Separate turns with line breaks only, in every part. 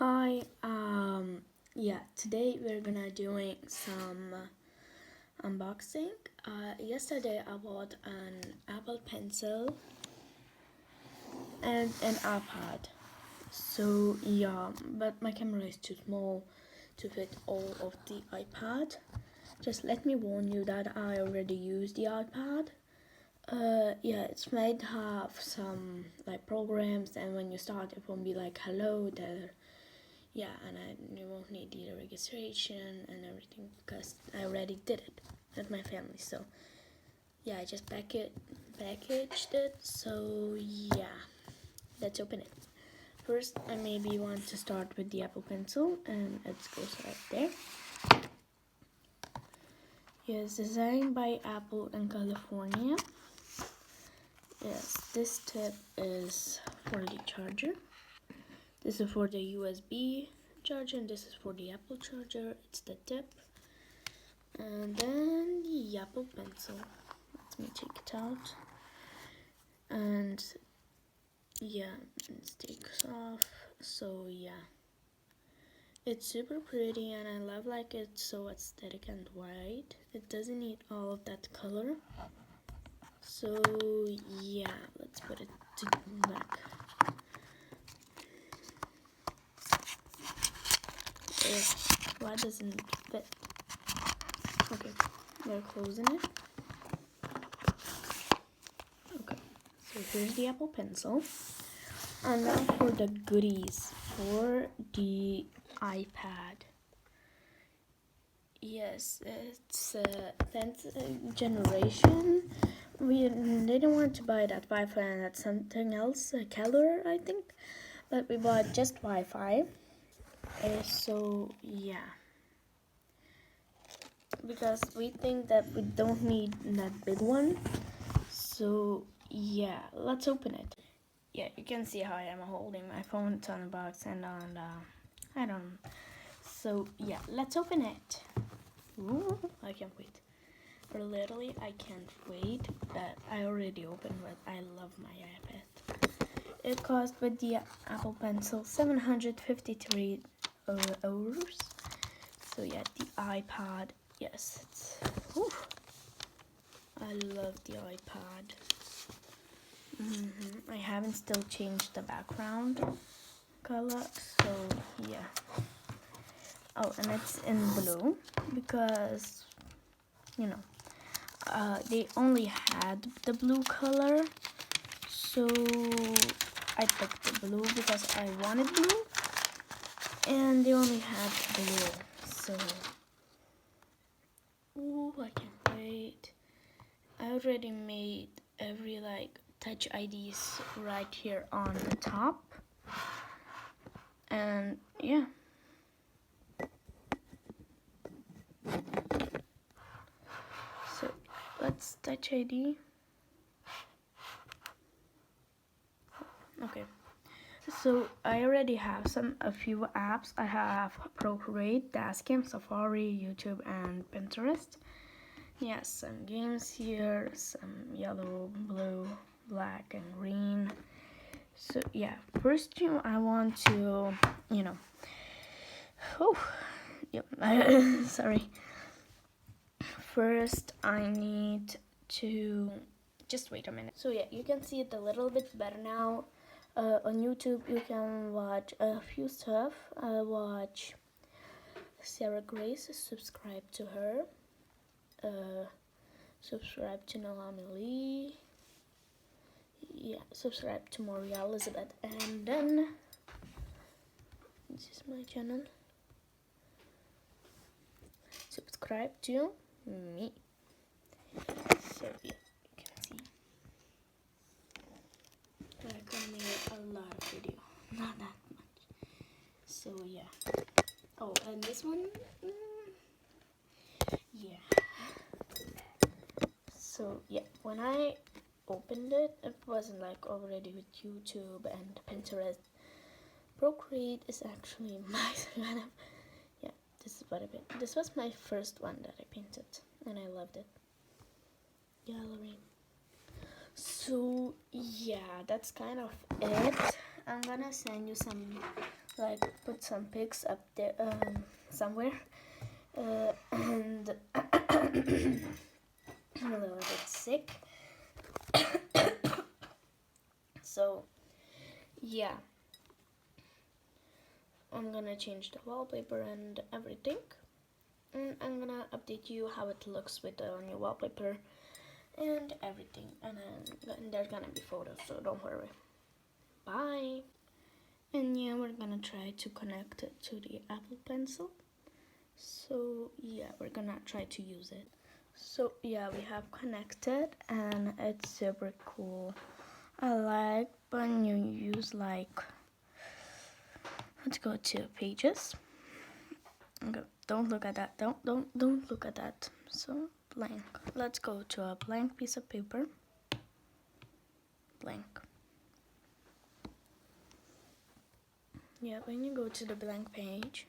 Hi, yeah, today we're gonna doing some unboxing. Yesterday I bought an Apple Pencil and an iPad. So yeah, but my camera is too small to fit all of the iPad. Just let me warn you that I already used the iPad. Yeah, it's made to have some like programs, and when you start it won't be like hello there. Yeah, and you won't need the registration and everything because I already did it with my family. So yeah, I just packaged it. So yeah, let's open it. First, I maybe want to start with the Apple Pencil, and it goes right there. Yes, designed by Apple in California. Yes, this tip is for the charger. This is for the USB charger, and this is for the Apple charger. It's the tip. And then the Apple Pencil. Let me take it out. And yeah, it takes off. So yeah, it's super pretty, and I love like it's so aesthetic and white. It doesn't need all of that color. So yeah, let's put it back. Why doesn't it fit? Okay, we're closing it. Okay, so here's the Apple Pencil. And now for the goodies for the iPad. Yes, it's 10th generation. We didn't want to buy that Wi-Fi and that's something else, a color I think, but we bought just Wi-Fi. So yeah, because we think that we don't need that big one. So yeah, let's open it. Yeah, you can see how I am holding my phone. It's on the box and on I don't know. So yeah, let's open it. Ooh, I can't wait. Literally, I can't wait that I already opened it. I love my iPad. It cost with the Apple Pencil 753 euros. So yeah, the iPad. Yes, it's. Whew, I love the iPad. I haven't still changed the background color, so yeah. Oh, and it's in blue because you know they only had the blue color, so I picked the blue because I wanted blue, and they only had blue. So ooh, I can't wait. I already made every like touch IDs right here on the top, and yeah. So let's touch ID. Okay. So I already have a few apps. I have Procreate, Tascam, Safari, YouTube, and Pinterest. Yes, some games here, some yellow, blue, black, and green. So yeah, first I want to, oh, yep, sorry. First I need to, just wait a minute. So yeah, you can see it a little bit better now. On YouTube you can watch a few stuff. I watch Sarah Grace, subscribe to her. Subscribe to Naomi Lee. Yeah, subscribe to Maria Elizabeth. And then, this is my channel. Subscribe to me. So yeah, you can see. I can make a lot of video. Not that much. So yeah. Oh, and this one, yeah. So yeah, when I opened it, it wasn't like already with YouTube and Pinterest. Procreate is actually my kind of, yeah, this is what I painted. This was my first one that I painted, and I loved it. Gallery. So yeah, that's kind of it. I'm gonna send you some like put some pics up there somewhere, and I'm a little bit sick. So yeah, I'm gonna change the wallpaper and everything, and I'm gonna update you how it looks with the new wallpaper and everything, and then there's gonna be photos, so don't worry. Bye. And yeah, we're gonna try to connect it to the Apple Pencil. So yeah, we're gonna try to use it. So yeah, we have connected and it's super cool. I like when you use like, let's go to pages. Okay, don't look at that. Don't look at that. So blank. Let's go to a blank piece of paper. Blank. Yeah, when you go to the blank page,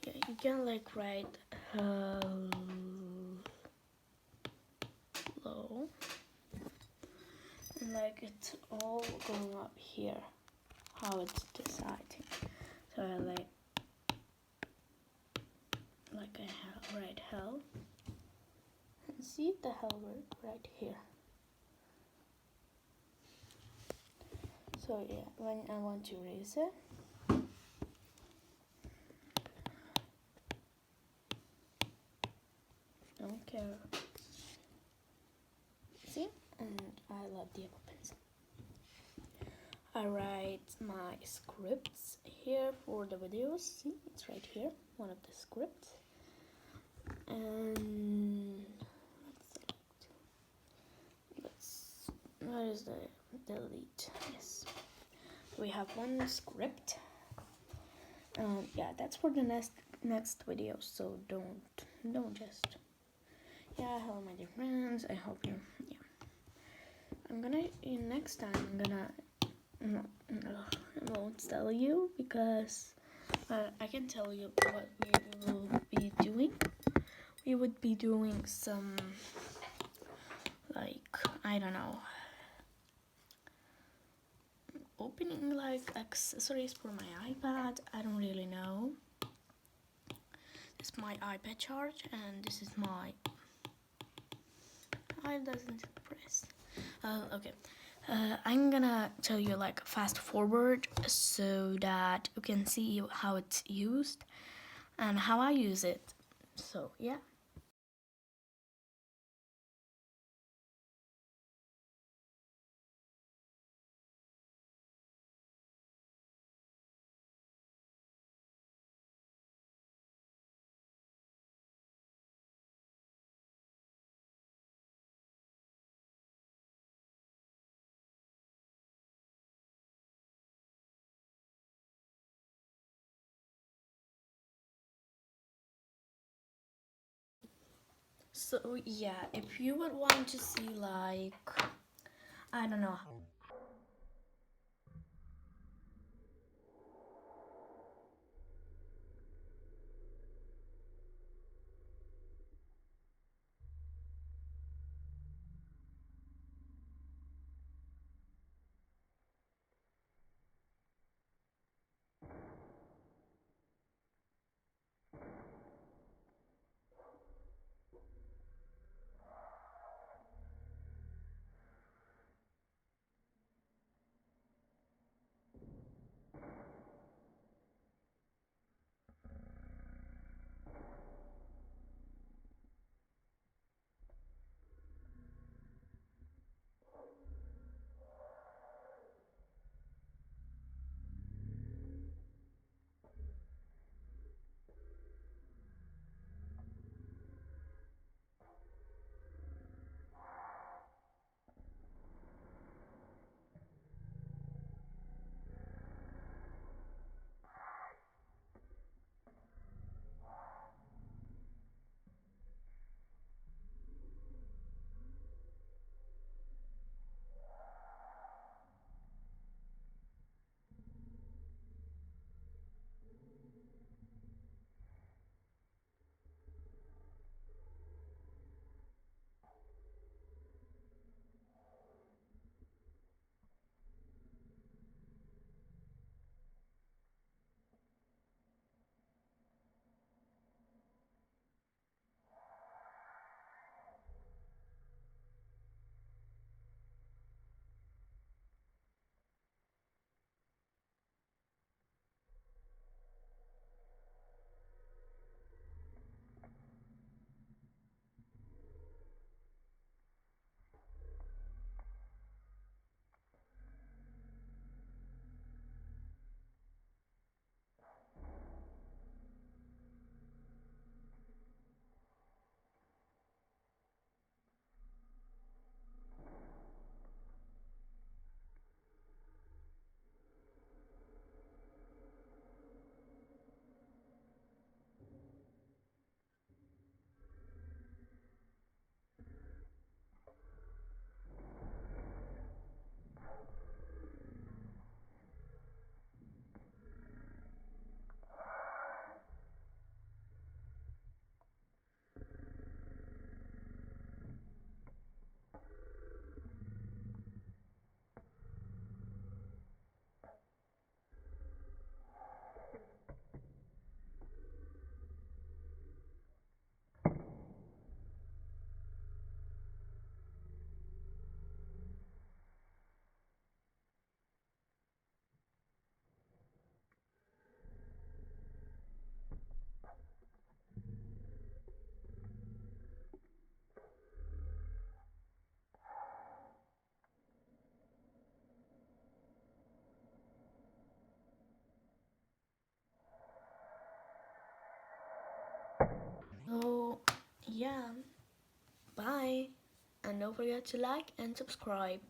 yeah, you can like write hello, and like it's all going up here, how it's deciding. So I like I write hell, and see the hell word right here. So yeah, when I want to erase it, don't care. See? And I love the Apple Pencil. I write my scripts here for the videos. See, it's right here, one of the scripts. And where is the delete? Yes, we have one script. Yeah, that's for the next video. So don't just. Yeah, hello my dear friends. I hope you. Yeah, I'm gonna next time. I'm gonna. No, I won't tell you because I can tell you what we will be doing. We would be doing some, like, I don't know, opening like accessories for my iPad. I don't really know. This is my iPad charge, and this is my. Why doesn't it press? Okay. I'm gonna tell you like fast forward so that you can see how it's used and how I use it. So yeah. So yeah, if you would want to see like, I don't know. So yeah, bye, and don't forget to like and subscribe.